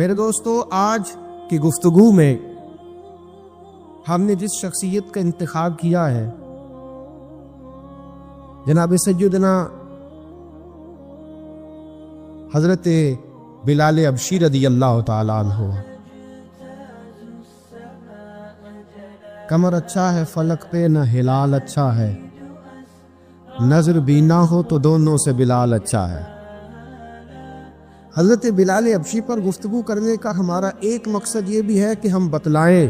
میرے دوستو، آج کی گفتگو میں ہم نے جس شخصیت کا انتخاب کیا ہے جناب سیدنا حضرت بلال حبشی رضی اللہ تعالیٰ عنہ۔ کمر اچھا ہے فلک پہ، نہ ہلال اچھا ہے، نظر بھی نہ ہو تو دونوں سے بلال اچھا ہے۔ حضرت بلال حبشی پر گفتگو کرنے کا ہمارا ایک مقصد یہ بھی ہے کہ ہم بتلائیں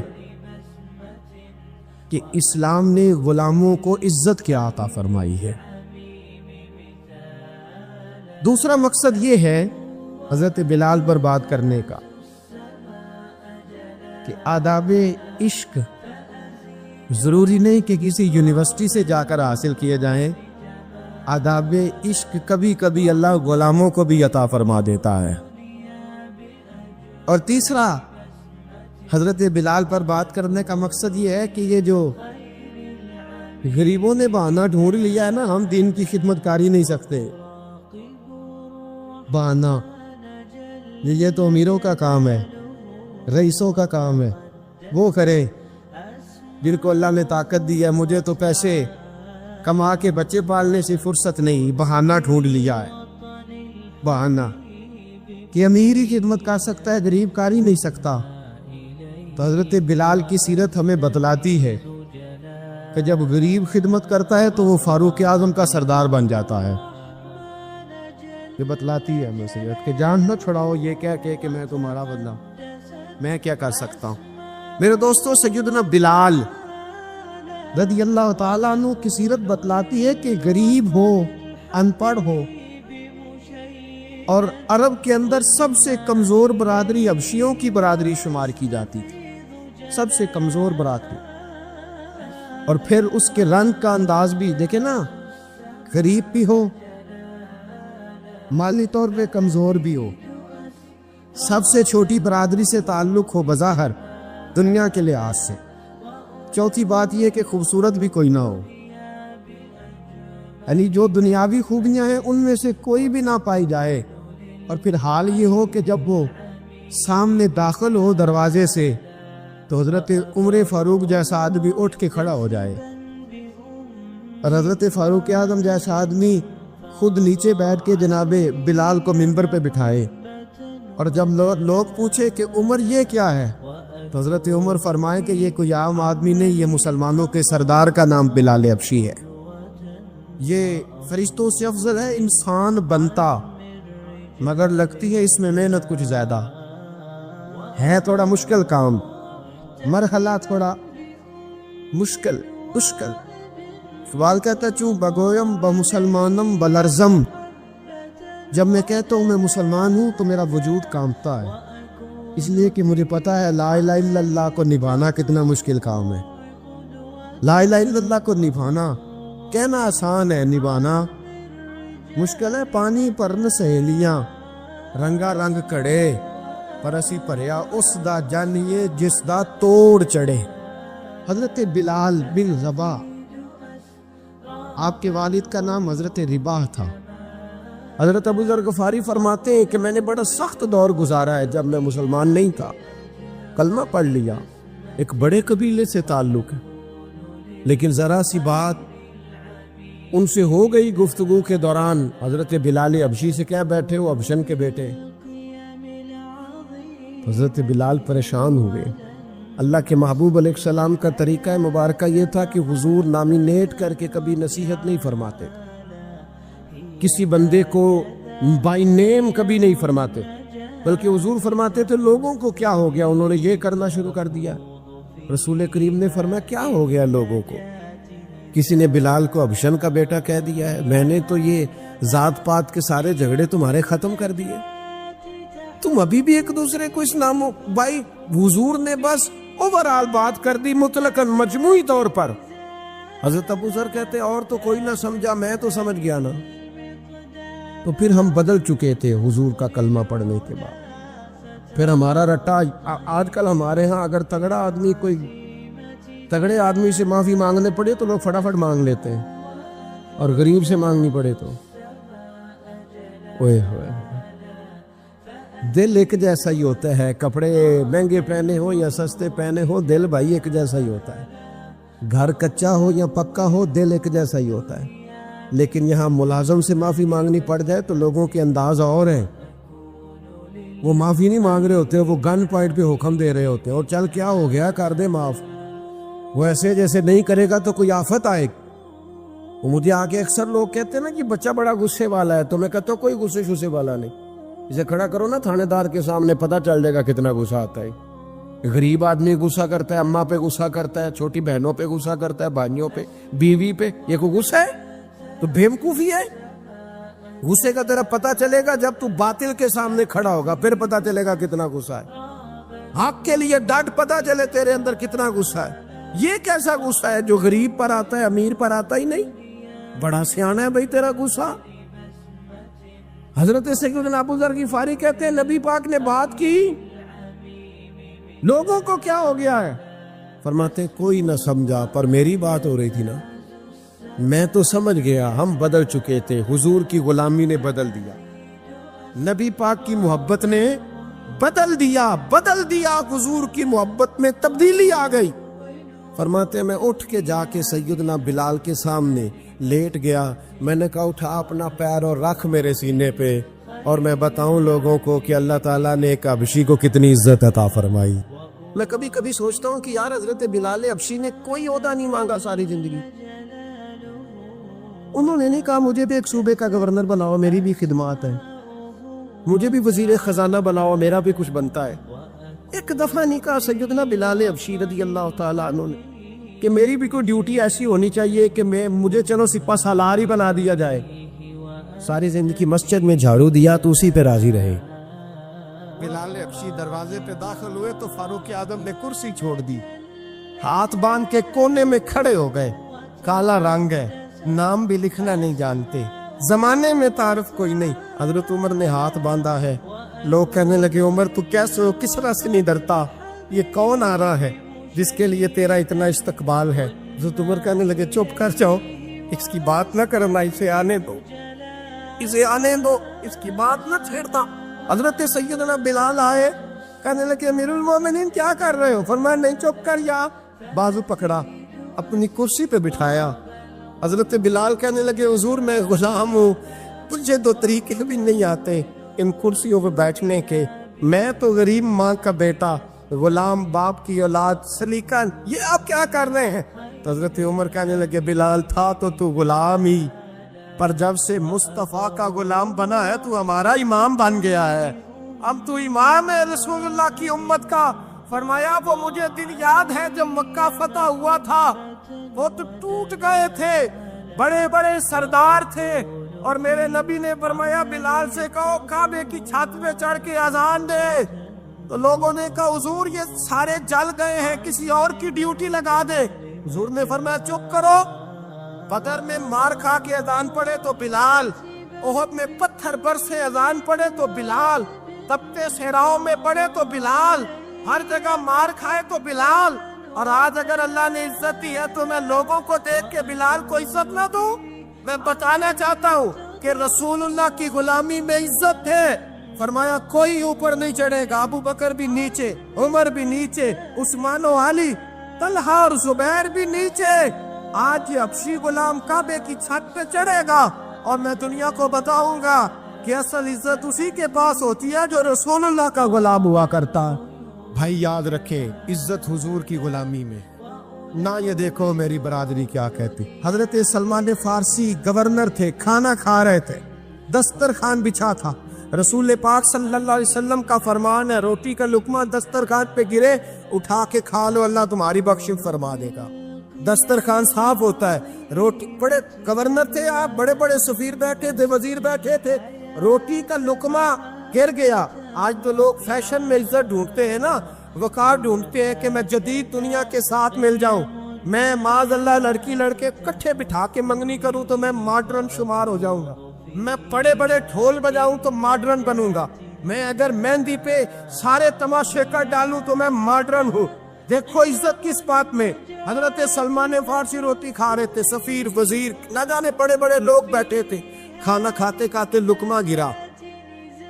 کہ اسلام نے غلاموں کو عزت کیا عطا فرمائی ہے۔ دوسرا مقصد یہ ہے حضرت بلال پر بات کرنے کا کہ آداب عشق ضروری نہیں کہ کسی یونیورسٹی سے جا کر حاصل کیے جائیں، آداب عشق کبھی کبھی اللہ غلاموں کو بھی عطا فرما دیتا ہے۔ اور تیسرا حضرت بلال پر بات کرنے کا مقصد یہ ہے کہ یہ جو غریبوں نے بہانہ ڈھونڈ لیا ہے نا، ہم دین کی خدمت کر ہی نہیں سکتے، بہانہ یہ تو امیروں کا کام ہے، رئیسوں کا کام ہے، وہ کرے جن کو اللہ نے طاقت دی ہے۔ مجھے تو پیسے کما کے بچے پالنے سے فرصت نہیں، بہانہ ڈھونڈ لیا ہے، بہانہ کہ امیر ہی خدمت کر سکتا ہے، غریب کر ہی نہیں سکتا۔ تو حضرت بلال کی سیرت ہمیں بتلاتی ہے کہ جب غریب خدمت کرتا ہے تو وہ فاروق اعظم کا سردار بن جاتا ہے۔ یہ بتلاتی ہے ہمیں سیرت کہ جان نہ چھڑاؤ یہ کہہ کہ میں تمہارا بندہ، میں کیا کر سکتا ہوں۔ میرے دوستو، سیدنا بلال رضی اللہ تعالیٰ عنہ کی سیرت بتلاتی ہے کہ غریب ہو، ان پڑھ ہو، اور عرب کے اندر سب سے کمزور برادری حبشیوں کی برادری شمار کی جاتی تھی، سب سے کمزور برادری۔ اور پھر اس کے رنگ کا انداز بھی دیکھیں نا، غریب بھی ہو، مالی طور پہ کمزور بھی ہو، سب سے چھوٹی برادری سے تعلق ہو بظاہر دنیا کے لحاظ سے۔ چوتھی بات یہ کہ خوبصورت بھی کوئی نہ ہو، یعنی جو دنیاوی خوبیاں ہیں ان میں سے کوئی بھی نہ پائی جائے۔ اور پھر حال یہ ہو کہ جب وہ سامنے داخل ہو دروازے سے تو حضرت عمر فاروق جیسا آدمی اٹھ کے کھڑا ہو جائے، اور حضرت فاروق اعظم جیسا آدمی خود نیچے بیٹھ کے جناب بلال کو منبر پہ بٹھائے۔ اور جب لوگ پوچھے کہ عمر یہ کیا ہے تو حضرت عمر فرمائے کہ یہ کوئی عام آدمی نہیں، یہ مسلمانوں کے سردار کا نام بلال حبشی ہے، یہ فرشتوں سے افضل ہے، انسان بنتا مگر لگتی ہے اس میں محنت کچھ زیادہ ہے، تھوڑا مشکل کام، مرحلہ تھوڑا مشکل۔ اقبال کہتا ہے چوں بگویم بمسلمانم بلرزم، جب میں کہتا ہوں میں مسلمان ہوں تو میرا وجود کانپتا ہے، اس لیے کہ مجھے پتا ہے لا الہ الا اللہ کو نبھانا کتنا مشکل کام ہے۔ لا الہ الا اللہ کو نبھانا کہنا آسان ہے، نبھانا مشکل ہے۔ پانی پرن سہیلیاں رنگا رنگ کڑے، پر اسی پریا اس دا جانیے جس دا توڑ چڑھے۔ حضرت بلال بن رباح، آپ کے والد کا نام حضرت رباح تھا۔ حضرت ابو ذر غفاری فرماتے ہیں کہ میں نے بڑا سخت دور گزارا ہے جب میں مسلمان نہیں تھا، کلمہ پڑھ لیا، ایک بڑے قبیلے سے تعلق ہے، لیکن ذرا سی بات ان سے ہو گئی گفتگو کے دوران، حضرت بلال حبشی سے کیا بیٹھے ہو حبشن کے بیٹے۔ حضرت بلال پریشان ہوئے۔ اللہ کے محبوب علیہ السلام کا طریقہ مبارکہ یہ تھا کہ حضور نامینیٹ کر کے کبھی نصیحت نہیں فرماتے، کسی بندے کو بائی نیم کبھی نہیں فرماتے، بلکہ حضور فرماتے تھے لوگوں کو کیا ہو گیا، انہوں نے یہ کرنا شروع کر دیا۔ رسول کریم نے فرمایا کیا ہو گیا لوگوں کو، کسی نے بلال کو حبشن کا بیٹا کہہ دیا ہے، میں نے تو یہ ذات پات کے سارے جھگڑے تمہارے ختم کر دیے، تم ابھی بھی ایک دوسرے کو اس نام بھائی۔ حضور نے بس اوورال بات کر دی مطلقاً مجموعی طور پر۔ حضرت ابو ذر کہتے اور تو کوئی نہ سمجھا، میں تو سمجھ گیا نا۔ تو پھر ہم بدل چکے تھے حضور کا کلمہ پڑھنے کے بعد، پھر ہمارا رٹا آج کل ہمارے ہاں اگر تگڑا آدمی کوئی تگڑے آدمی سے معافی مانگنے پڑے تو لوگ فٹافٹ مانگ لیتے ہیں، اور غریب سے مانگنی پڑے تو اوئے ہوئے دل ایک جیسا ہی ہوتا ہے، کپڑے مہنگے پہنے ہو یا سستے پہنے ہو، دل بھائی ایک جیسا ہی ہوتا ہے. گھر کچا ہو یا پکا ہو، دل ایک جیسا ہی ہوتا ہے. لیکن یہاں ملازم سے معافی مانگنی پڑ جائے تو لوگوں کے انداز اور ہیں. وہ معافی نہیں مانگ رہے ہوتے، وہ گن پوائنٹ پہ حکم دے رہے ہوتے ہیں، اور چل کیا ہو گیا، کر دے معاف. وہ ایسے جیسے نہیں کرے گا تو کوئی آفت آئے. وہ مجھے آگے اکثر لوگ کہتے ہیں نا کہ بچہ بڑا غصے والا ہے، تو میں کہتا ہوں کوئی غصے شصے والا نہیں. اسے کھڑا کرو نا تھانے دار کے سامنے، پتہ چل جائے گا کتنا غصہ آتا ہے. غریب آدمی غصہ کرتا ہے، اماں پہ غصہ کرتا ہے، چھوٹی بہنوں پہ غصہ کرتا ہے، بھائیوں پہ، بیوی پہ. یہ کوئی غصہ ہے؟ تو بیوقوفی ہے. غصے کا تیرا پتہ چلے گا جب تو باطل کے سامنے کھڑا ہوگا، پھر پتہ چلے گا کتنا غصہ ہے. حق کے لیے ڈٹ پتہ چلے تیرے اندر کتنا غصہ ہے. یہ کیسا غصہ ہے جو غریب پر آتا ہے، امیر پر آتا ہی نہیں؟ بڑا سیانا ہے بھائی تیرا غصہ. حضرت سیدنا ابو ذر غفاری کہتے ہیں نبی پاک نے بات کی، لوگوں کو کیا ہو گیا ہے؟ فرماتے کوئی نہ سمجھا، پر میری بات ہو رہی تھی نا، میں تو سمجھ گیا. ہم بدل چکے تھے، حضور کی غلامی نے بدل دیا، نبی پاک کی محبت نے بدل دیا، حضور کی محبت میں تبدیلی آ گئی. فرماتے میں اٹھ کے جا کے سیدنا بلال کے سامنے لیٹ گیا. میں نے کہا اٹھا اپنا پیر اور رکھ میرے سینے پہ، اور میں بتاؤں لوگوں کو کہ اللہ تعالیٰ نے ایک حبشی کو کتنی عزت عطا فرمائی. میں کبھی کبھی سوچتا ہوں کہ یار حضرت بلال حبشی نے کوئی عہدہ نہیں مانگا ساری زندگی. انہوں نے نہیں کہا مجھے بھی ایک صوبے کا گورنر بناؤ، میری بھی خدمات ہے، مجھے بھی وزیر خزانہ بناؤ، میرا بھی کچھ بنتا ہے. ایک دفعہ نہیں کہا سیدنا بلال حبشی رضی اللہ تعالیٰ عنہ نے کہ میری بھی کوئی ڈیوٹی ایسی ہونی چاہیے کہ مجھے چلو سپہ سالار ہی بنا دیا جائے. ساری زندگی مسجد میں جھاڑو دیا تو اسی پہ راضی رہے. بلال حبشی دروازے پہ داخل ہوئے تو فاروق اعظم نے کرسی چھوڑ دی، ہاتھ باندھ کے کونے میں کھڑے ہو گئے. کالا رنگ ہے، نام بھی لکھنا نہیں جانتے، زمانے میں تعارف کوئی نہیں. حضرت عمر نے ہاتھ باندھا ہے. لوگ کہنے لگے عمر تو کیسے ہو، کس طرح سے نہیں ڈرتا، یہ کون آ رہا ہے جس کے لیے تیرا اتنا استقبال ہے؟ حضرت عمر کہنے لگے چپ کر جاؤ، اس کی بات نہ کرنا، اسے آنے دو، اس کی بات نہ چھیڑتا. حضرت سیدنا بلال آئے، کہنے لگے امیر المومنین کیا کر رہے ہو؟ فرمایا نہیں چپ کر جا. بازو پکڑا، اپنی کرسی پہ بٹھایا. حضرت بلال کہنے لگے حضور میں غلام ہوں، مجھے دو طریقے بھی نہیں آتے ان کرسیوں پہ بیٹھنے کے، میں تو غریب ماں کا بیٹا، غلام باپ کی اولاد، سلیقہ، یہ آپ کیا کر رہے ہیں؟ تو حضرت عمر کہنے لگے بلال تھا تو غلام ہی، پر جب سے مصطفیٰ کا غلام بنا ہے تو ہمارا امام بن گیا ہے، اب تو امام ہے رسول اللہ کی امت کا. فرمایا وہ مجھے دن یاد ہے جب مکہ فتح ہوا تھا، وہ تو ٹوٹ گئے تھے، بڑے بڑے سردار تھے، اور میرے نبی نے فرمایا بلال سے کہو کعبے کی چھت پہ چڑھ کے اذان دے. تو لوگوں نے کہا حضور یہ سارے جل گئے ہیں، کسی اور کی ڈیوٹی لگا دے. حضور نے فرمایا چپ کرو، بدر میں مار کھا کے اذان پڑے تو بلال، احد میں پتھر برسے اذان پڑے تو بلال، تپتے صحراؤں میں پڑے تو بلال، ہر جگہ مار کھائے تو بلال. اور آج اگر اللہ نے عزت دی ہے تو میں لوگوں کو دیکھ کے بلال کو عزت نہ دوں؟ میں بتانا چاہتا ہوں کہ رسول اللہ کی غلامی میں عزت ہے. فرمایا کوئی اوپر نہیں چڑھے گا، ابو بکر بھی نیچے، عمر بھی نیچے، عثمان و علی، طلحہ اور زبیر بھی نیچے. آج یہ حبشی غلام کعبے کی چھت پہ چڑھے گا اور میں دنیا کو بتاؤں گا کہ اصل عزت اسی کے پاس ہوتی ہے جو رسول اللہ کا غلام ہوا کرتا. بھائی یاد رکھیں عزت حضور کی غلامی میں نہ. یہ دیکھو میری برادری کیا کہتی. حضرت سلمان فارسی گورنر تھے، کھانا کھا رہے تھے، دسترخوان بچھا تھا. رسول پاک صلی اللہ علیہ وسلم کا فرمان ہے روٹی کا لقمہ دسترخوان پہ گرے اٹھا کے کھا لو، اللہ تمہاری بخشش فرما دے گا. دسترخوان صاف ہوتا ہے. روٹی، بڑے گورنر تھے آپ، بڑے بڑے سفیر بیٹھے تھے، وزیر بیٹھے تھے، روٹی کا لقمہ گر گیا. آج تو لوگ فیشن میں عزت ڈھونڈتے ہیں نا، وقار ڈھونڈتے ہیں کہ میں جدید دنیا کے ساتھ مل جاؤں. میں معاذ اللہ لڑکی لڑکے کٹھے بٹھا کے منگنی کروں تو میں ماڈرن شمار ہو جاؤں گا. میں بڑے بڑے ڈھول بجاؤں تو ماڈرن بنوں گا. میں اگر مہندی پہ سارے تماشے کر ڈالوں تو میں ماڈرن ہوں. دیکھو عزت کس بات میں. حضرت سلمان فارسی روٹی کھا رہے تھے، سفیر، وزیر، نہ جانے بڑے بڑے لوگ بیٹھے تھے. کھانا کھاتے کھاتے لقمہ گرا.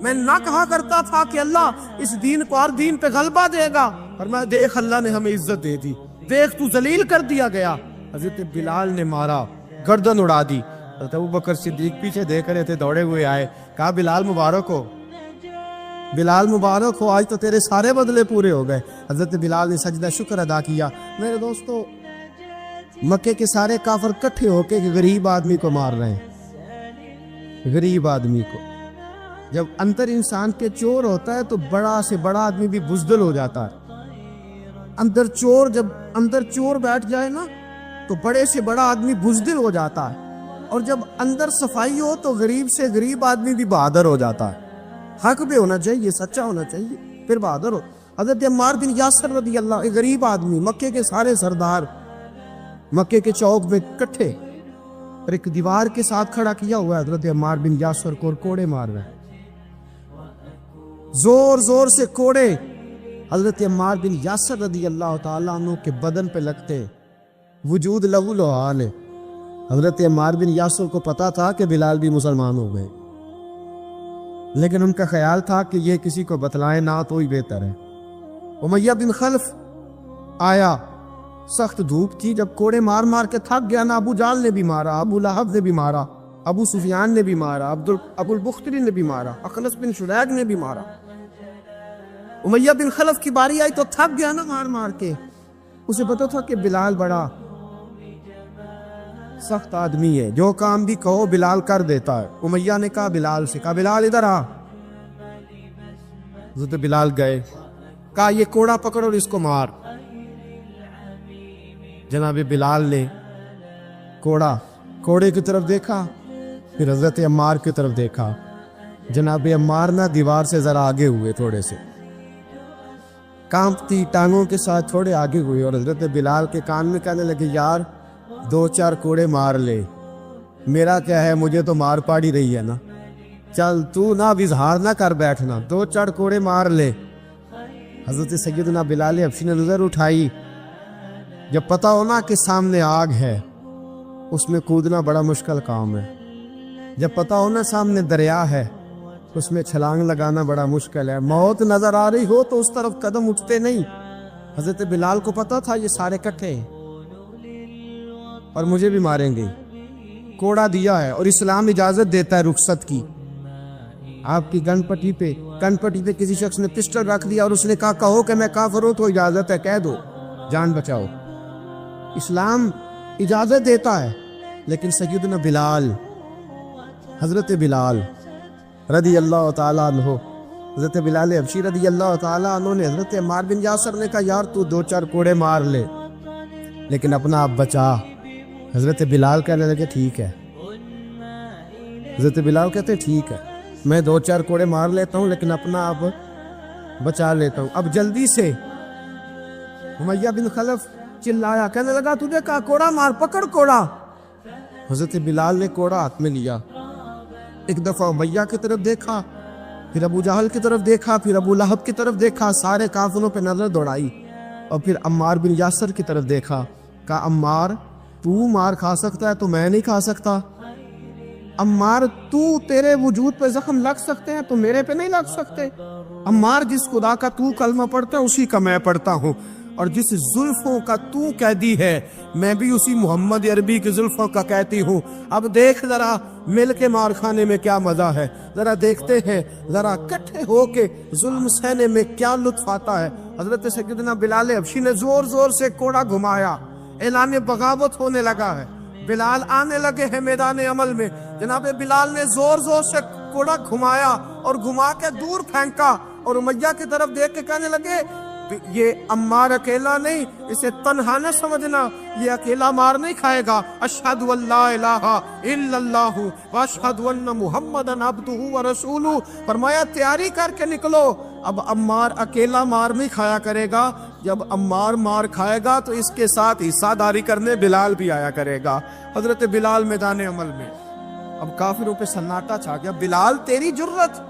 میں نہ کہا کرتا تھا کہ اللہ اس دین کو اور دین پہ غلبہ دے گا، اور میں دیکھ اللہ نے ہمیں عزت دے دی، دیکھ تو ذلیل کر دیا گیا۔ حضرت بلال نے مارا، گردن اڑا دی۔ حضرت ابوبکر صدیق پیچھے دیکھ رہے تھے، دوڑے ہوئے آئے، کہا بلال مبارک ہو، بلال مبارک ہو، آج تو تیرے سارے بدلے پورے ہو گئے۔ حضرت بلال نے سجدہ شکر ادا کیا۔ میرے دوستو، مکے کے سارے کافر کٹھے ہو کے ایک غریب آدمی کو مار رہے ہیں، غریب آدمی کو۔ جب اندر انسان کے چور ہوتا ہے تو بڑا سے بڑا آدمی بھی بزدل ہو جاتا ہے۔ جب اندر چور بیٹھ جائے نا تو بڑے سے بڑا آدمی بزدل ہو جاتا ہے، اور جب اندر صفائی ہو تو غریب سے غریب آدمی بھی بہادر ہو جاتا ہے۔ حق بھی ہونا چاہیے، سچا ہونا چاہیے، پھر بہادر ہو۔ حضرت عمار بن یاسر رضی اللہ، ایک غریب آدمی، مکے کے سارے سردار مکے کے چوک میں کٹھے، اور ایک دیوار کے ساتھ کھڑا کیا ہوا ہے حضرت عمار بن یاسر کو، اور کوڑے مار رہے ہیں، زور زور سے کوڑے حضرت عمار بن یاسر رضی اللہ تعالیٰ عنہ کے بدن پہ لگتے، وجود لہو لہال ہے۔ حضرت عمار بن یاسر کو پتا تھا کہ بلال بھی مسلمان ہو گئے، لیکن ان کا خیال تھا کہ یہ کسی کو بتلائے نہ تو ہی بہتر ہے۔ امیہ بن خلف آیا، سخت دھوپ تھی، جب کوڑے مار مار کے تھک گیا نا، ابو جال نے بھی مارا، ابو لہب نے بھی مارا، ابو سفیان نے بھی مارا، ابو البختری نے بھی مارا، اخنس بن شریک نے بھی مارا۔ امیہ بن خلف کی باری آئی تو تھک گیا نا مار مار کے، اسے پتا تھا کہ بلال بڑا سخت آدمی ہے، جو کام بھی کہو بلال کر دیتا ہے۔ امیہ نے کہا بلال سے، کہا بلال ادھر آ۔ حضرت بلال گئے، کہا یہ کوڑا پکڑ اور اس کو مار۔ جناب بلال نے کوڑے کی طرف دیکھا، پھر حضرت عمار کی طرف دیکھا۔ جناب عمار نہ دیوار سے ذرا آگے ہوئے، تھوڑے سے کانپتی ٹانگوں کے ساتھ تھوڑے آگے ہوئے، اور حضرت بلال کے کان میں کہنے لگے، یار 2-4 کوڑے مار لے، میرا کیا ہے، مجھے تو مار پاڑی رہی ہے نا، چل تو نہ اظہار نہ کر بیٹھنا، 2-4 کوڑے مار لے۔ حضرت سیدنا بلال حبشی نے نظر اٹھائی، جب پتا ہونا کہ سامنے آگ ہے اس میں کودنا بڑا مشکل کام ہے، جب پتا ہونا سامنے دریا ہے اس میں چھلانگ لگانا بڑا مشکل ہے، موت نظر آ رہی ہو تو اس طرف قدم اٹھتے نہیں۔ حضرت بلال کو پتا تھا یہ سارے کٹھے ہیں اور مجھے بھی ماریں گے، کوڑا دیا ہے، اور اسلام اجازت دیتا ہے رخصت کی۔ آپ کی کن پٹی پہ کسی شخص نے پسٹل رکھ دیا اور اس نے کہا کہو کہ میں کافر ہوں تو اجازت ہے، کہہ دو، جان بچاؤ، اسلام اجازت دیتا ہے۔ لیکن سیدنا بلال، حضرت بلال رضی اللہ تعالیٰ عنہ، حضرت بلال حبشی رضی اللہ تعالیٰ عنہ نے حضرت عمار بن یاسر نے کہا یار تو 2-4 کوڑے مار لے لیکن اپنا آپ بچا۔ حضرت بلال کہنے لگے ٹھیک ہے، حضرت بلال کہتے ٹھیک ہے، میں 2-4 کوڑے مار لیتا ہوں لیکن اپنا آپ بچا لیتا ہوں۔ اب جلدی سے امیہ بن خلف چلایا، کہنے لگا تجھے کہا کوڑا مار، پکڑ کوڑا۔ حضرت بلال نے کوڑا ہاتھ میں لیا، ایک دفعہ امیہ کی طرف دیکھا، پھر ابو جہل کی طرف دیکھا، پھر ابو لہب کی طرف دیکھا، سارے کافروں پہ نظر دوڑائی، اور پھر عمار بن یاسر کی طرف دیکھا، کہا عمار تو مار کھا سکتا ہے تو میں نہیں کھا سکتا، عمار تیرے وجود پہ زخم لگ سکتے ہیں تو میرے پہ نہیں لگ سکتے، عمار جس خدا کا تو کلمہ پڑھتا ہے اسی کا میں پڑھتا ہوں، اور جس زلفوں کا تو قیدی ہے میں بھی اسی محمد عربی کی زلفوں کا کہتی ہوں۔ اب دیکھ ذرا مل کے مار کھانے میں کیا مزہ ہے، ذرا دیکھتے ہیں ذرا کٹھے ہو کے ظلم سہنے میں کیا لطف آتا ہے۔ حضرت سیدنا بلال حبشی نے زور زور سے کوڑا گھمایا، اعلان بغاوت ہونے لگا ہے، بلال آنے لگے ہیں میدان عمل میں۔ جناب بلال نے زور زور سے کوڑا گھمایا اور گھما کے دور پھینکا، اور امیہ کی طرف دیکھ کے کہنے لگے یہ عمار اکیلا نہیں، اسے تنہا نہ سمجھنا، یہ اکیلا مار نہیں کھائے گا۔ اشہد ان لا الہ الا اللہ واشہد ان محمدن عبدہ ورسولہ، فرمایا تیاری کر کے نکلو، اب عمار اکیلا مار نہیں کھایا کرے گا، جب عمار مار کھائے گا تو اس کے ساتھ حصہ داری کرنے بلال بھی آیا کرے گا۔ حضرت بلال میدان عمل میں، اب کافروں پہ سناٹا چھا گیا۔ بلال تیری جرت،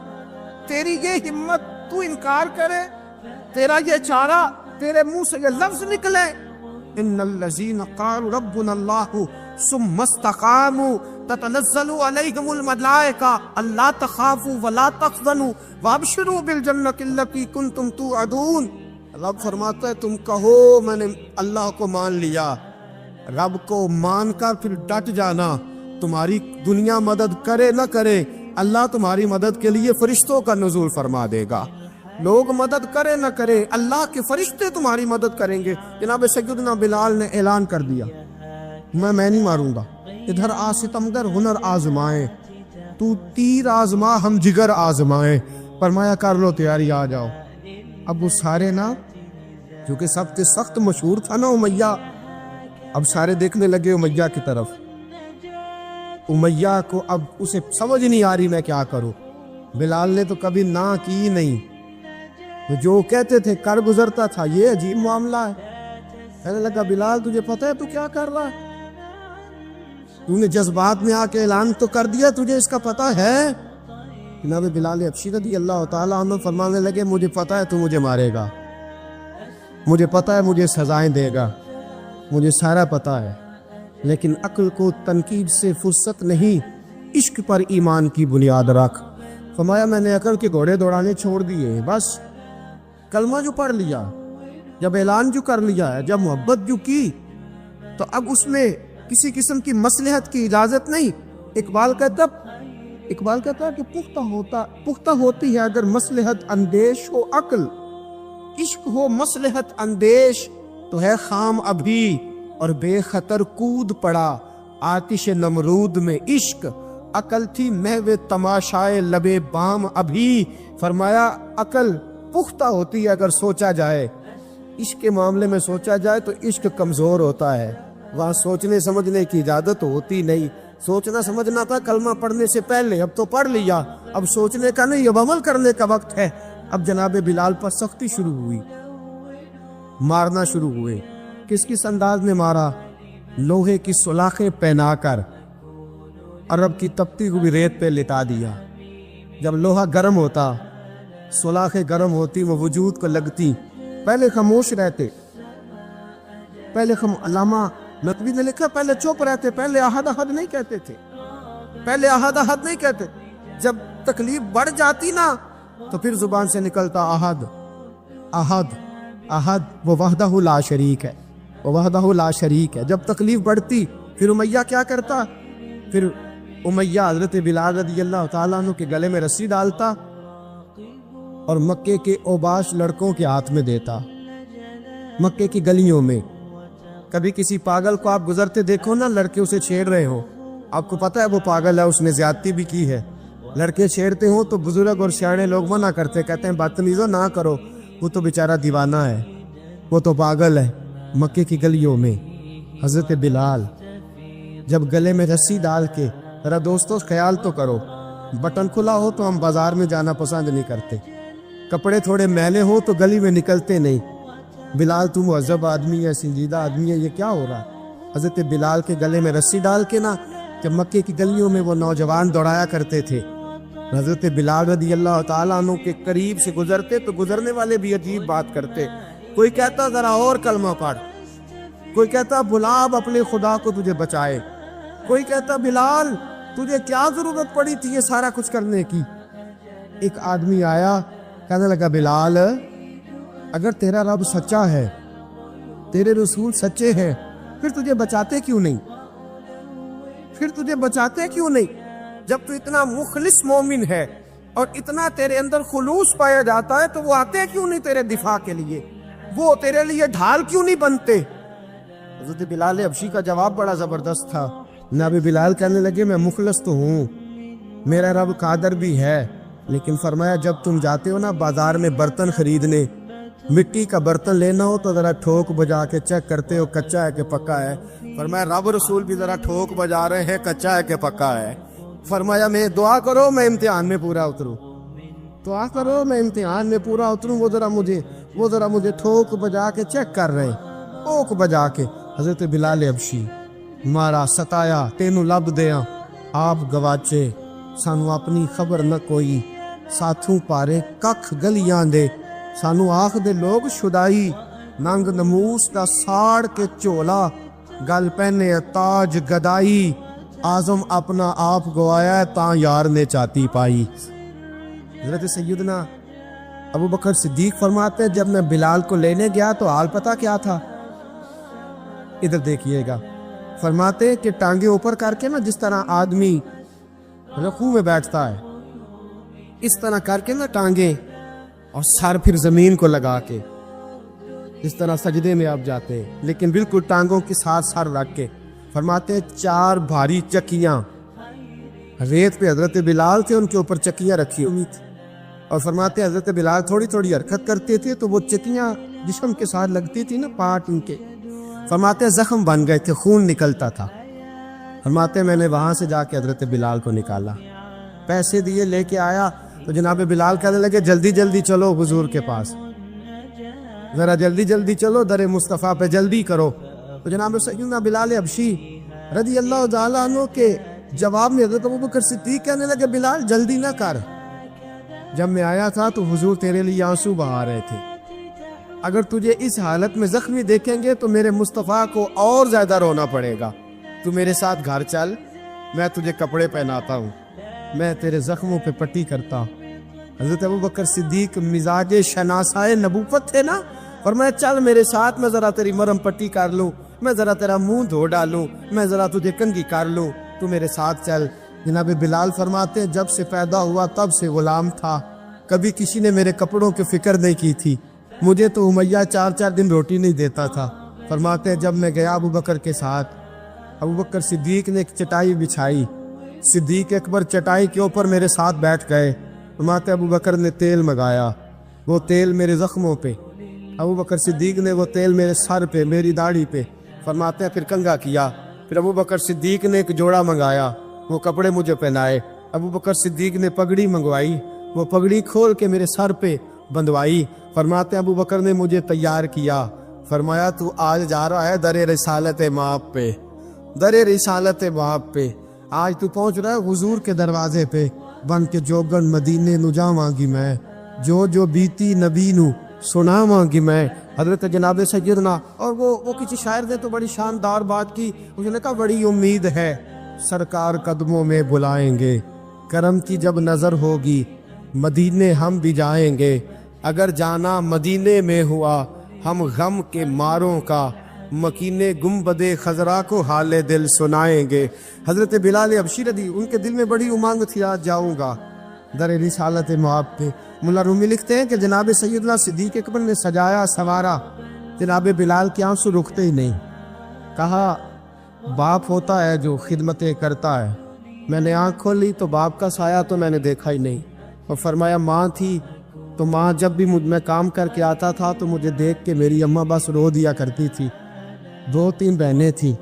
تیری یہ ہمت، تو انکار کرے، تیرا یہ چارہ، تیرے منہ سے یہ لفظ نکلے ان الذین قالوا ربنا اللہ ثم استقاموا تتنزل علیہم الملائکہ الا تخافوا ولا تحزنوا وابشروا بالجنۃ التی کنتم توعدون۔ رب فرماتا ہے تم کہو میں نے اللہ کو مان لیا، رب کو مان کر پھر ڈٹ جانا، تمہاری دنیا مدد کرے نہ کرے اللہ تمہاری مدد کے لیے فرشتوں کا نزول فرما دے گا، لوگ مدد کرے نہ کرے اللہ کے فرشتے تمہاری مدد کریں گے۔ جناب سیدنا بلال نے اعلان کر دیا میں نہیں ماروں گا، ادھر آ ستمگر ہنر آزمائے، تو تیر آزما ہم جگر آزمائے، فرمایا کر لو تیاری آ جاؤ۔ اب وہ سارے نا کیونکہ سب سے سخت مشہور تھا نا امیہ، اب سارے دیکھنے لگے امیہ کی طرف، امیہ کو اب اسے سمجھ نہیں آ رہی میں کیا کروں۔ بلال نے تو کبھی نہ کی نہیں، جو کہتے تھے کر گزرتا تھا، یہ عجیب معاملہ ہے۔ کہنے لگا بلال تجھے پتہ ہے تو کیا کر رہا ہے؟ تو نے جذبات میں آ کے اعلان تو کر دیا، تجھے اس کا پتہ ہے؟ جناب بلال حبشی رضی اللہ تعالیٰ عنہ فرمانے لگے مجھے پتہ ہے تو مجھے مارے گا، مجھے پتہ ہے مجھے سزائیں دے گا، مجھے سارا پتہ ہے، لیکن عقل کو تنقید سے فرصت نہیں، عشق پر ایمان کی بنیاد رکھ۔ فرمایا میں نے عقل کے گھوڑے دوڑانے چھوڑ دیے، بس کلمہ جو پڑھ لیا، جب اعلان جو کر لیا ہے، جب محبت جو کی، تو اب اس میں کسی قسم کی مصلحت کی اجازت نہیں۔ اقبال کہتا ہے کہ پختہ ہوتی ہے اگر مصلحت اندیش ہو عقل، عشق ہو مصلحت اندیش تو ہے خام ابھی، اور بے خطر کود پڑا آتش نمرود میں عشق، عقل تھی محو تماشائے لبے بام ابھی۔ فرمایا عقل پختہ ہوتی ہے اگر سوچا جائے، عشق کے معاملے میں سوچا جائے تو عشق کمزور ہوتا ہے، وہاں سوچنے سمجھنے کی اجازت ہوتی نہیں۔ سوچنا سمجھنا تھا کلمہ پڑھنے سے پہلے، اب تو پڑھ لیا، اب سوچنے کا نہیں، اب عمل کرنے کا وقت ہے۔ اب جناب بلال پر سختی شروع ہوئی، مارنا شروع ہوئے۔ کس انداز میں مارا؟ لوہے کی سلاخیں پہنا کر عرب کی تپتی ہوئی ریت پہ لٹا دیا۔ جب لوہا گرم ہوتا، سلاخیں گرم ہوتی، وہ وجود کو لگتی، پہلے خاموش رہتے، پہلے علامہ نقوی نے لکھا پہلے چپ رہتے، پہلے احد احد نہیں کہتے تھے، پہلے احد احد نہیں کہتے، جب تکلیف بڑھ جاتی نا تو پھر زبان سے نکلتا احد احد احد، وہ وحدہ لا شریک ہے، وہ وحدہ لا شریک ہے۔ جب تکلیف بڑھتی پھر امیہ کیا کرتا؟ پھر امیہ حضرت بلال رضی اللہ تعالیٰ عنہ کے گلے میں رسی ڈالتا اور مکے کے اوباش لڑکوں کے ہاتھ میں دیتا، مکے کی گلیوں میں۔ کبھی کسی پاگل کو آپ گزرتے دیکھو نا، لڑکے اسے چھیڑ رہے ہو، آپ کو پتہ ہے وہ پاگل ہے، اس نے زیادتی بھی کی ہے، لڑکے چھیڑتے ہوں تو بزرگ اور سیانے لوگ منع کرتے، کہتے ہیں بدتمیزوں نہ کرو، وہ تو بیچارہ دیوانہ ہے، وہ تو پاگل ہے۔ مکے کی گلیوں میں حضرت بلال جب گلے میں رسی ڈال کے، ذرا دوستو خیال تو کرو، بٹن کھلا ہو تو ہم بازار میں جانا پسند نہیں کرتے، کپڑے تھوڑے میلے ہو تو گلی میں نکلتے نہیں۔ بلال تو مہذب آدمی ہے، سنجیدہ آدمی ہے، یہ کیا ہو رہا ہے؟ حضرت بلال کے گلے میں رسی ڈال کے نا جب مکے کی گلیوں میں وہ نوجوان دوڑایا کرتے تھے، حضرت بلال رضی اللہ تعالیٰ عنہ کے قریب سے گزرتے تو گزرنے والے بھی عجیب بات کرتے، کوئی کہتا ذرا اور کلمہ پڑھ، کوئی کہتا بھلا اب اپنے خدا کو تجھے بچائے، کوئی کہتا بلال تجھے کیا ضرورت پڑی تھی یہ سارا کچھ کرنے کی۔ ایک آدمی آیا کہنے لگا بلال اگر تیرا رب سچا ہے، تیرے رسول سچے ہیں، پھر تجھے بچاتے کیوں نہیں؟ پھر تجھے بچاتے کیوں نہیں؟ جب تو اتنا مخلص مومن ہے اور اتنا تیرے اندر خلوص پایا جاتا ہے تو وہ آتے کیوں نہیں تیرے دفاع کے لیے؟ وہ تیرے لیے ڈھال کیوں نہیں بنتے؟ حضرت بلال حبشی کا جواب بڑا زبردست تھا۔ جناب بلال کہنے لگے میں مخلص تو ہوں، میرا رب قادر بھی ہے، لیکن فرمایا جب تم جاتے ہو نا بازار میں برتن خریدنے، مٹی کا برتن لینا ہو تو ذرا ٹھوک بجا کے چیک کرتے ہو کچا ہے کہ پکا ہے۔ فرمایا رب رسول بھی ذرا ٹھوک بجا رہے ہیں کچا ہے کہ پکا ہے۔ فرمایا میں دعا کرو میں امتحان میں پورا اتروں، دعا کرو میں امتحان میں پورا اتروں، وہ ذرا مجھے ٹھوک بجا کے چیک کر رہے ہیں، ٹھوک بجا کے۔ حضرت بلال حبشی مارا ستایا تینوں لب دیاں آپ گواچے، سانو اپنی خبر نہ کوئی، ساتھوں پارے ککھ گلیاں دے، سانو آخ دے لوگ شدائی، ننگ نموس دا ساڑ کے چولا، گل پہنے تاج گدائی، اعظم اپنا آپ گوایا تا یار نے چاتی پائی۔ حضرت سیدنا ابو بکر صدیق فرماتے ہیں جب میں بلال کو لینے گیا تو حال پتہ کیا تھا؟ ادھر دیکھیے گا، فرماتے کہ ٹانگیں اوپر کر کے نا، جس طرح آدمی رکوع میں بیٹھتا ہے اس طرح کر کے نا ٹانگیں، اور سر پھر زمین کو لگا کے جس طرح سجدے میں آپ جاتے ہیں، لیکن بالکل ٹانگوں کے ساتھ سر رکھ کے۔ فرماتے ہیں 4 بھاری چکیاں ریت پہ حضرت بلال تھے، ان کے اوپر چکیاں رکھی ہوئی تھی، اور فرماتے ہیں حضرت بلال تھوڑی تھوڑی حرکت کرتے تھے تو وہ چکیاں جسم کے ساتھ لگتی تھی نا، پارٹ ان کے، فرماتے ہیں زخم بن گئے تھے، خون نکلتا تھا۔ فرماتے ہیں میں نے وہاں سے جا کے حضرت بلال کو نکالا، پیسے دیے، لے کے آیا تو جناب بلال کہنے لگے جلدی جلدی چلو حضور کے پاس، ذرا جلدی جلدی چلو، در مصطفیٰ پہ جلدی کرو۔ تو جناب سیدنا بلال حبشی رضی اللہ تعالیٰ عنہ کے جواب میں حضرت ابوبکر صدیق کہنے لگے بلال جلدی نہ کر، جب میں آیا تھا تو حضور تیرے لیے آنسو بہا رہے تھے، اگر تجھے اس حالت میں زخمی دیکھیں گے تو میرے مصطفیٰ کو اور زیادہ رونا پڑے گا، تو میرے ساتھ گھر چل، میں تجھے کپڑے پہناتا ہوں، میں تیرے زخموں پہ پٹی کرتا ہوں۔ حضرت ابوبکر صدیق مزاج شناسائے نبوت تھے نا، فرمایا چل میرے ساتھ، میں ذرا تیری مرہم پٹی کر لوں، میں ذرا تیرا منہ دھو ڈالوں، میں ذرا تجھے کنگھی کر لوں، تو میرے ساتھ چل۔ جناب بلال فرماتے ہیں جب سے پیدا ہوا تب سے غلام تھا، کبھی کسی نے میرے کپڑوں کی فکر نہیں کی تھی، مجھے تو امیہ 4 دن روٹی نہیں دیتا تھا۔ فرماتے ہیں جب میں گیا ابوبکر کے ساتھ، ابوبکر صدیق نے ایک چٹائی بچھائی، صدیق اکبر چٹائی کے اوپر میرے ساتھ بیٹھ گئے۔ فرماتے ابوبکر نے تیل منگایا، وہ تیل میرے زخموں پہ، ابوبکر صدیق نے وہ تیل میرے سر پہ، میری داڑھی پہ، فرماتے ہیں پھر کنگھا کیا، پھر ابوبکر صدیق نے ایک جوڑا منگایا، وہ کپڑے مجھے پہنائے، ابوبکر صدیق نے پگڑی منگوائی، وہ پگڑی کھول کے میرے سر پہ بندھوائی۔ فرماتے ہیں ابوبکر نے مجھے تیار کیا، فرمایا تو آج جا رہا ہے در رسالت مآب پہ، در رسالت مآب پہ، آج تو پہنچ رہا ہے حضور کے دروازے پہ، بن کے جوگن مدینے نو جاواں گی میں، جو بیتی نبی نو سناواں گی میں۔ حضرت جناب سیدنا، اور وہ کسی شاعر نے تو بڑی شاندار بات کی، اس نے کہا بڑی امید ہے سرکار قدموں میں بلائیں گے، کرم کی جب نظر ہوگی مدینے ہم بھی جائیں گے، اگر جانا مدینے میں ہوا ہم غم کے ماروں کا، مکینے گنبد خضرا کو حال دل سنائیں گے۔ حضرت بلال حبشی رضی، ان کے دل میں بڑی امنگ تھی آج جاؤں گا در رسالت مآب پہ۔ ملا رومی لکھتے ہیں کہ جناب سیدنا صدیق اکبر نے سجایا سوارا، جناب بلال کے آنسو رکتے ہی نہیں، کہا باپ ہوتا ہے جو خدمتیں کرتا ہے، میں نے آنکھ کھولی تو باپ کا سایہ تو میں نے دیکھا ہی نہیں، اور فرمایا ماں تھی تو ماں جب بھی میں کام کر کے آتا تھا تو مجھے دیکھ کے میری اماں بس رو دیا کرتی تھی، 2-3 بہنیں تھیں،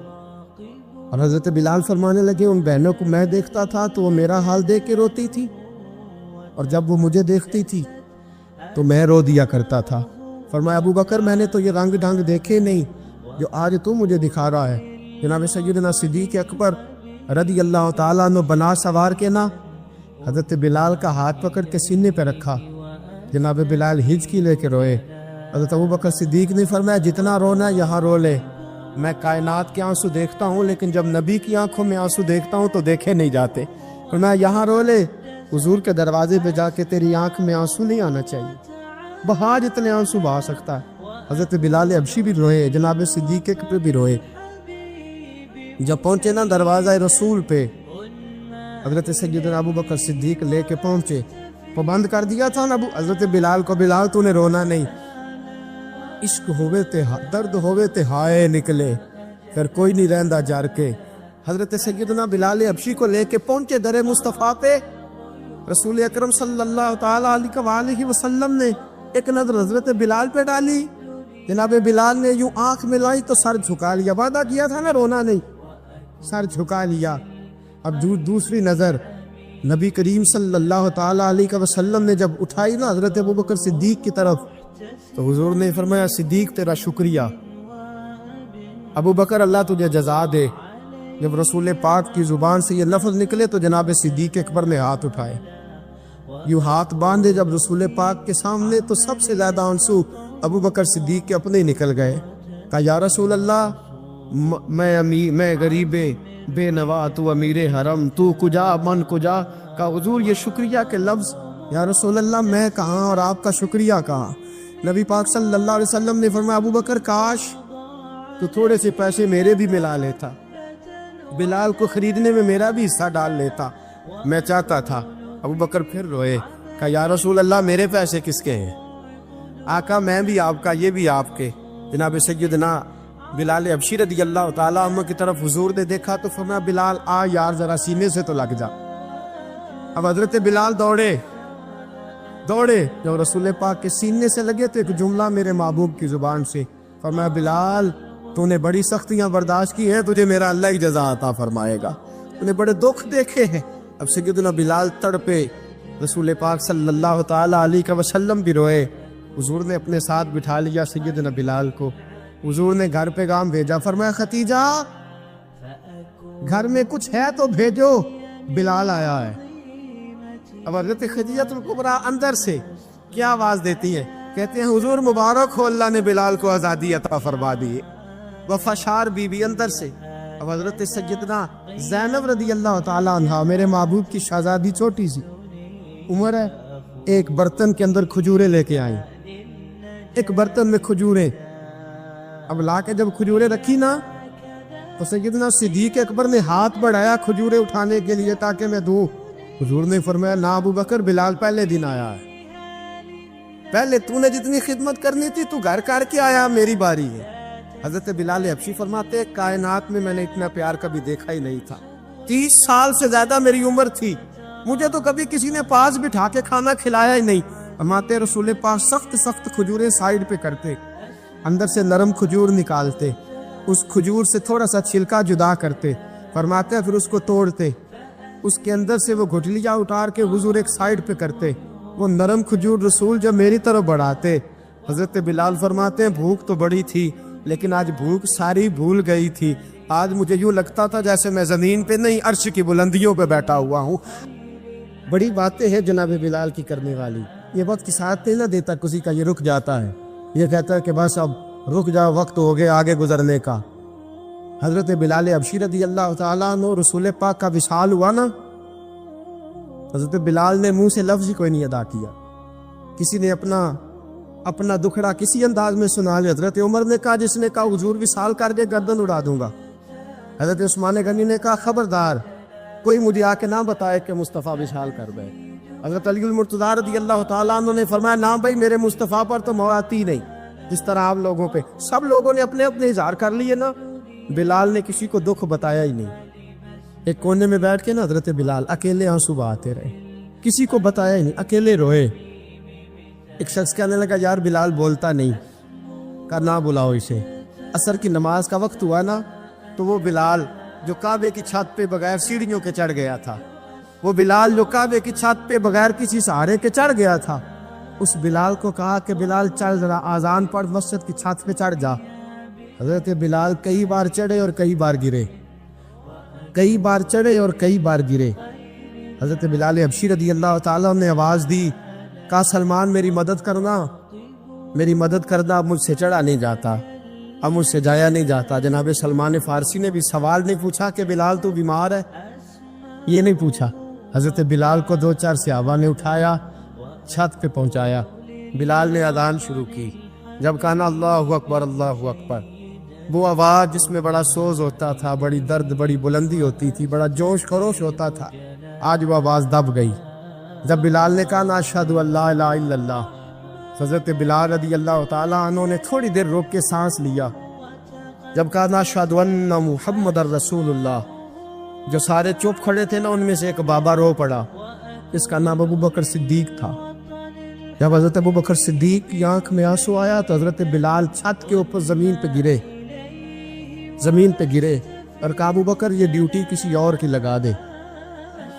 اور حضرت بلال فرمانے لگے ان بہنوں کو میں دیکھتا تھا تو وہ میرا حال دیکھ کے روتی تھی، اور جب وہ مجھے دیکھتی تھی تو میں رو دیا کرتا تھا۔ فرمایا ابوبکر میں نے تو یہ رنگ ڈھنگ دیکھے نہیں جو آج تو مجھے دکھا رہا ہے۔ جناب سیدنا صدیق اکبر رضی اللہ تعالیٰ عنہ بنا سوار کے نا حضرت بلال کا ہاتھ پکڑ کے سینے پہ رکھا، جناب بلال ہچکی لے کے روئے۔ حضرت ابوبکر صدیق نے فرمایا جتنا رونا یہاں رو لے، میں کائنات کے آنسو دیکھتا ہوں لیکن جب نبی کی آنکھوں میں آنسو دیکھتا ہوں تو دیکھے نہیں جاتے، فرمایا یہاں رو لے، حضور کے دروازے پہ جا کے تیری آنکھ میں آنسو نہیں آنا چاہیے، بہا جتنے آنسو بہا سکتا ہے۔ حضرت بلال حبشی بھی روئے، جناب صدیق اکبر بھی روئے۔ جب پہنچے نا دروازہ رسول پہ، حضرت سیدنا ابوبکر صدیق لے کے پہنچے، پابند کر دیا تھا نا حضرت بلال کو، بلال تو نے رونا نہیں، عشق ہوئے تے درد ہوئے تے ہائے نکلے، پھر کوئی نہیں رہندا جار کے۔ حضرت سیدنا بلال حبشی کو لے کے پہنچے در مصطفیٰ پہ، رسول اکرم صلی اللہ تعالیٰ علیہ وسلم نے ایک نظر حضرت بلال پہ ڈالی، جناب بلال نے یوں آنکھ ملائی تو سر جھکا لیا، وعدہ کیا تھا نا رونا نہیں، سر جھکا لیا۔ اب دوسری نظر نبی کریم صلی اللہ تعالیٰ علیہ وسلم نے جب اٹھائی نا حضرت ابوبکر صدیق کی طرف، تو حضور نے فرمایا صدیق تیرا شکریہ، ابوبکر اللہ تجھے جزا دے۔ جب رسول پاک کی زبان سے یہ لفظ نکلے تو جناب صدیق اکبر نے ہاتھ اٹھائے، یوں ہاتھ باندھے جب رسول پاک کے سامنے، تو سب سے زیادہ آنسو ابوبکر صدیق کے اپنے ہی نکل گئے۔ کہا یا رسول اللہ میں غریب بے نوا تو امیر حرم تو کجا من کجا کا حضور یہ شکریہ کے لفظ، یا رسول اللہ میں کہاں اور آپ کا شکریہ کہاں؟ نبی پاک صلی اللہ علیہ وسلم نے فرمایا ابو بکر کاش تو تھوڑے سے پیسے میرے بھی ملا لیتا، بلال کو خریدنے میں میرا بھی حصہ ڈال لیتا، میں چاہتا تھا۔ ابو بکر پھر روئے، کہا یا رسول اللہ میرے پیسے کس کے ہیں؟ آقا میں بھی آپ کا، یہ بھی آپ کے۔ جناب سیدنا بلال حبشی رضی اللہ تعالیٰ عنہ کی طرف حضور نے دیکھا تو فرمایا بلال آ یار ذرا سینے سے تو لگ جا۔ اب حضرت بلال دوڑے، جب رسول پاک کے سینے سے لگے تو ایک جملہ میرے محبوب کی زبان سے، فرمایا بلال تو نے بڑی سختیاں برداشت کی ہیں، تجھے میرا اللہ ہی جزا عطا فرمائے گا، تو نے بڑے دکھ دیکھے ہیں۔ اب سیدنا بلال تڑپے، رسول پاک صلی اللہ تعالیٰ علیہ وسلم بھی روئے۔ حضور نے اپنے ساتھ بٹھا لیا سیدنا بلال کو، حضور نے گھر پیغام بھیجا، فرمایا ختیجہ گھر میں کچھ ہے تو بھیجو، بلال آیا ہے۔ اب حضرت خدیجہ الکبریٰ اندر سے کیا آواز دیتی ہے؟ کہتے ہیں حضور مبارک ہو، اللہ نے بلال کو آزادی عطا فرما دی۔ وفاشار بی بی اندر سے۔ اب حضرت سیدنا زینب رضی اللہ تعالیٰ عنہ، میرے محبوب کی شہزادی، چھوٹی سی عمر ہے، ایک برتن کے اندر کھجوریں لے کے آئیں، ایک برتن میں کھجوریں۔ اب لا کے جب کھجوریں رکھی نا تو سیدنا صدیق اکبر نے ہاتھ بڑھایا کھجوریں اٹھانے کے لیے تاکہ میں دوں۔ حضور نے فرمایا نہ ابو بکر، بلال پہلے دن آیا ہے، پہلے تو نے جتنی خدمت کرنی تھی تو گھر کر کے آیا، میری باری ہے۔ حضرت بلال حبشی فرماتے کائنات میں نے اتنا پیار کبھی دیکھا ہی نہیں تھا، 30 سال سے زیادہ میری عمر تھی، مجھے تو کبھی کسی نے پاس بٹھا کے کھانا کھلایا ہی نہیں۔ فرماتے رسول پاک سخت کھجوریں سائیڈ پہ کرتے، اندر سے نرم کھجور نکالتے، اس کھجور سے تھوڑا سا چھلکا جدا کرتے، فرماتے پھر اس کو توڑتے، اس کے اندر سے وہ گھٹلیاں اتار کے حضور ایک سائیڈ پہ کرتے، وہ نرم کھجور رسول جب میری طرف بڑھاتے۔ حضرت بلال فرماتے ہیں بھوک تو بڑی تھی لیکن آج بھوک ساری بھول گئی تھی، آج مجھے یوں لگتا تھا جیسے میں زمین پہ نہیں عرش کی بلندیوں پہ بیٹھا ہوا ہوں۔ بڑی باتیں ہیں جناب بلال کی کرنے والی، یہ وقت کی ساتھ نہیں نہ دیتا کسی کا، یہ رک جاتا ہے، یہ کہتا ہے کہ بس اب رک جاؤ، وقت ہو گیا آگے گزرنے کا۔ حضرت بلال حبشی رضی اللہ تعالیٰ عنہ رسول پاک کا وصال ہوا نا، حضرت بلال نے منہ سے لفظ ہی کوئی نہیں ادا کیا، کسی نے اپنا دکھڑا کسی انداز میں سنا لیا۔ حضرت عمر نے کہا، جس نے کہا حضور وصال کر دے گردن اڑا دوں گا۔ حضرت عثمان غنی نے کہا خبردار کوئی مجھے آ کے نہ بتائے کہ مصطفیٰ وصال کر دے۔ حضرت علی المرتضیٰ رضی اللہ تعالیٰ عنہ نے فرمایا نہ بھائی، میرے مصطفیٰ پر تو موت آتی نہیں، جس طرح آپ لوگوں پہ سب لوگوں نے اپنے اپنے اظہار کر لیے نا، بلال نے کسی کو دکھ بتایا ہی نہیں۔ ایک کونے میں بیٹھ کے نا حضرت بلال اکیلے آنسو بہاتے رہے، کسی کو بتایا ہی نہیں، اکیلے روئے۔ ایک شخص کہنے لگا یار بلال بولتا نہیں، کہا نہ بلاؤ اسے۔ عصر کی نماز کا وقت ہوا نا تو وہ بلال جو کعبے کی چھت پہ بغیر سیڑھیوں کے چڑھ گیا تھا، وہ بلال جو کعبے کی چھت پہ بغیر کسی سہارے کے چڑھ گیا تھا، اس بلال کو کہا کہ بلال چل ذرا آذان پڑھ، مسجد کی چھت پہ چڑھ جا۔ حضرت بلال کئی بار چڑھے اور کئی بار گرے، کئی بار چڑھے اور کئی بار گرے۔ حضرت بلال حبشی رضی اللہ تعالیٰ نے آواز دی، کہا سلمان میری مدد کرنا، میری مدد کرنا، اب مجھ سے چڑھا نہیں جاتا، اب مجھ سے جایا نہیں جاتا۔ جناب سلمان فارسی نے بھی سوال نہیں پوچھا کہ بلال تو بیمار ہے، یہ نہیں پوچھا۔ حضرت بلال کو 2-4 صحابہ نے اٹھایا، چھت پہ پہنچایا، بلال نے اذان شروع کی۔ جب کہا نا اللہ اکبر اللہ اکبر، وہ آواز جس میں بڑا سوز ہوتا تھا، بڑی درد، بڑی بلندی ہوتی تھی، بڑا جوش خروش ہوتا تھا، آج وہ آواز دب گئی۔ جب بلال نے کہا نا اشہد ان لا الہ الا اللہ، حضرت بلال رضی اللہ تعالیٰ عنہ نے تھوڑی دیر روک کے سانس لیا۔ جب کہا نا اشہد ان محمد رسول اللہ، جو سارے چپ کھڑے تھے نا ان میں سے ایک بابا رو پڑا، اس کا نام ابو بکر صدیق تھا۔ جب حضرت ابو بکر صدیق کی آنکھ میں آنسو آیا تو حضرت بلال چھت کے اوپر زمین پہ گرے اور کہا ابو بکر یہ ڈیوٹی کسی اور کی لگا دے،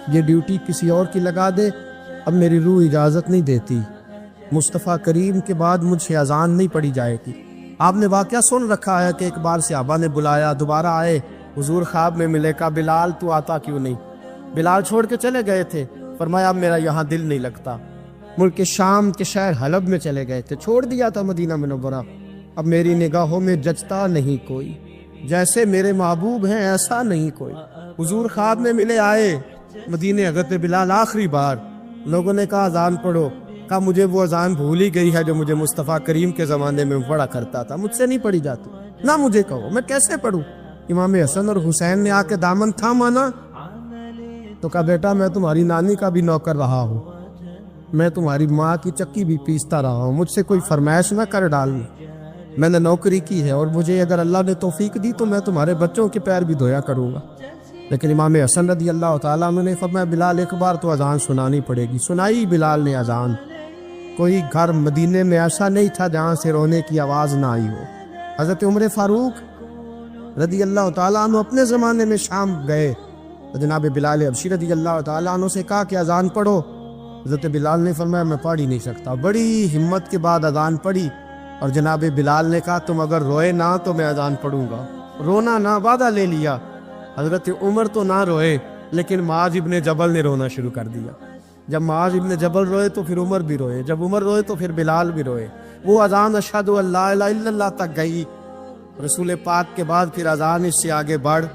یہ ڈیوٹی کسی اور کی لگا دے، اب میری روح اجازت نہیں دیتی، مصطفیٰ کریم کے بعد مجھ سے اذان نہیں پڑھی جائے گی۔ آپ نے واقعہ سن رکھا ہے کہ ایک بار صحابہ نے بلایا، دوبارہ آئے، حضور خواب میں ملے، کہا بلال تو آتا کیوں نہیں؟ بلال چھوڑ کے چلے گئے تھے، فرمایا اب میرا یہاں دل نہیں لگتا، ملک شام کے شہر حلب میں چلے گئے تھے، چھوڑ دیا تھا مدینہ منورہ، اب میری نگاہوں میں جچتا نہیں کوئی، جیسے میرے محبوب ہیں ایسا نہیں کوئی۔ حضور خواب میں ملے آئے مدینے، حضرت بلال آخری بار، لوگوں نے کہا اذان پڑھو، کہا مجھے وہ اذان بھول ہی گئی ہے جو مجھے مصطفیٰ کریم کے زمانے میں پڑھا کرتا تھا، مجھ سے نہیں پڑھی جاتی، نہ مجھے کہو، میں کیسے پڑھوں؟ امام حسن اور حسین نے آ کے دامن تھاما نا، تو کہا بیٹا میں تمہاری نانی کا بھی نوکر رہا ہوں، میں تمہاری ماں کی چکی بھی پیستا رہا ہوں، مجھ سے کوئی فرمائش نہ کر ڈالنا، میں نے نوکری کی ہے، اور مجھے اگر اللہ نے توفیق دی تو میں تمہارے بچوں کے پیر بھی دھویا کروں گا۔ لیکن امام حسن رضی اللہ تعالیٰ عنہ نے فرمایا بلال ایک بار تو اذان سنانی پڑے گی۔ سنائی بلال نے اذان۔ کوئی گھر مدینے میں ایسا نہیں تھا جہاں سے رونے کی آواز نہ آئی ہو۔ حضرت عمر فاروق رضی اللہ تعالیٰ عنہ اپنے زمانے میں شام گئے، جناب بلال حبشی رضی اللہ تعالیٰ عنہ سے کہا کہ اذان پڑھو۔ حضرت بلال نے فرمایا میں پڑھ ہی نہیں سکتا۔ بڑی ہمت کے بعد اذان پڑھی، اور جناب بلال نے کہا تم اگر روئے نہ تو میں اذان پڑھوں گا، رونا نہ، وعدہ لے لیا۔ حضرت عمر تو نہ روئے، لیکن معاذ ابن جبل نے رونا شروع کر دیا۔ جب معاذ ابن جبل روئے تو پھر عمر بھی روئے، جب عمر روئے تو پھر بلال بھی روئے۔ وہ اذان اشہد ان لا الہ الا اللہ تک گئی، رسول پاک کے بعد پھر اذان اس سے آگے بڑھ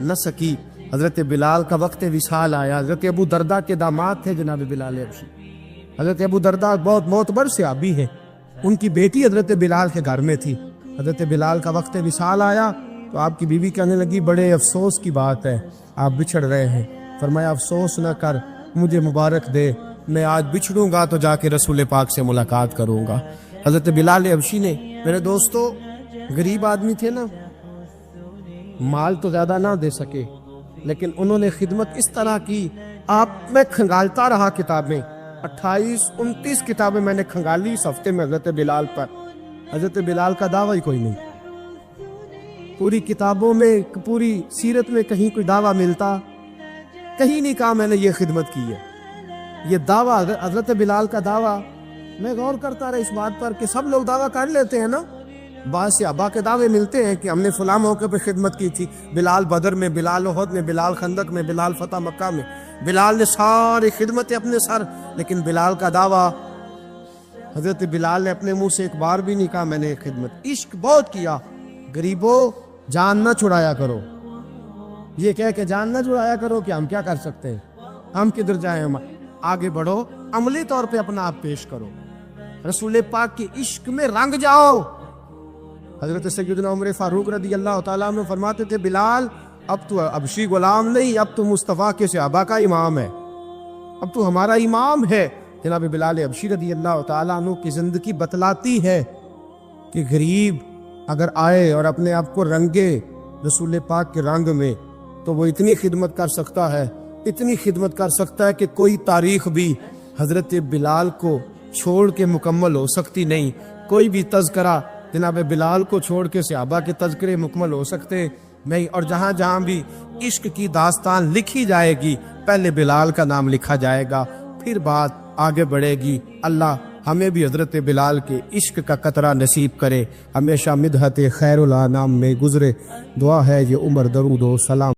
نہ سکی۔ حضرت بلال کا وقت وصال آیا۔ حضرت ابو درداء کے داماد تھے جناب بلال حبشی۔ حضرت ابو درداء بہت معتبر صحابی ہیں، ان کی بیٹی حضرت بلال کے گھر میں تھی۔ حضرت بلال کا وقت وصال آیا تو آپ کی بیوی کہنے لگی بڑے افسوس کی بات ہے، آپ بچھڑ رہے ہیں۔ فرمایا افسوس نہ کر، مجھے مبارک دے، میں آج بچھڑوں گا تو جا کے رسول پاک سے ملاقات کروں گا۔ حضرت بلال حبشی نے، میرے دوستو، غریب آدمی تھے نا، مال تو زیادہ نہ دے سکے، لیکن انہوں نے خدمت اس طرح کی، آپ میں کھنگالتا رہا کتابیں، 28-29 کتابیں میں نے کھنگالی اس ہفتے میں حضرت بلال پر۔ حضرت بلال کا دعویٰ ہی کوئی نہیں، پوری کتابوں میں، پوری سیرت میں کہیں کوئی دعویٰ ملتا؟ کہیں نہیں کہا میں نے یہ خدمت کی ہے۔ یہ دعویٰ حضرت بلال کا دعویٰ، میں غور کرتا رہا اس بات پر کہ سب لوگ دعویٰ کر لیتے ہیں نا، بعض صحابہ کے دعوے ملتے ہیں کہ ہم نے فلاں موقع پہ خدمت کی تھی، بلال بدر میں، بلال احد میں، بلال خندق میں، بلال فتح مکہ میں، بلال نے ساری خدمتیں اپنے سر، لیکن بلال کا دعویٰ، حضرت بلال نے اپنے منہ سے ایک بار بھی نہیں کہا میں نے خدمت۔ عشق بہت کیا۔ غریبوں جان نہ چھڑایا کرو، یہ کہہ کہ جان نہ چھڑایا کرو کہ ہم کیا کر سکتے ہیں، ہم کدھر جائیں، ہم آگے بڑھو، عملی طور پہ اپنا آپ پیش کرو، رسول پاک کے عشق میں رنگ جاؤ۔ حضرت سیدنا عمر فاروق رضی اللہ تعالیٰ عنہ فرماتے تھے بلال اب تو حبشی غلام نہیں، اب تو مصطفیٰ کے صحابہ کا امام ہے، اب تو ہمارا امام ہے۔ جناب بلال حبشی رضی اللہ تعالیٰ عنہ کی زندگی بتلاتی ہے کہ غریب اگر آئے اور اپنے آپ کو رنگے رسول پاک کے رنگ میں تو وہ اتنی خدمت کر سکتا ہے، اتنی خدمت کر سکتا ہے کہ کوئی تاریخ بھی حضرت بلال کو چھوڑ کے مکمل ہو سکتی نہیں، کوئی بھی تذکرہ جناب بلال کو چھوڑ کے صحابہ کے تذکرے مکمل ہو سکتے نہیں۔ اور جہاں جہاں بھی عشق کی داستان لکھی جائے گی پہلے بلال کا نام لکھا جائے گا، پھر بات آگے بڑھے گی۔ اللہ ہمیں بھی حضرت بلال کے عشق کا قطرہ نصیب کرے، ہمیشہ مدحت خیر الانام میں گزرے۔ دعا ہے یہ عمر درود و سلام۔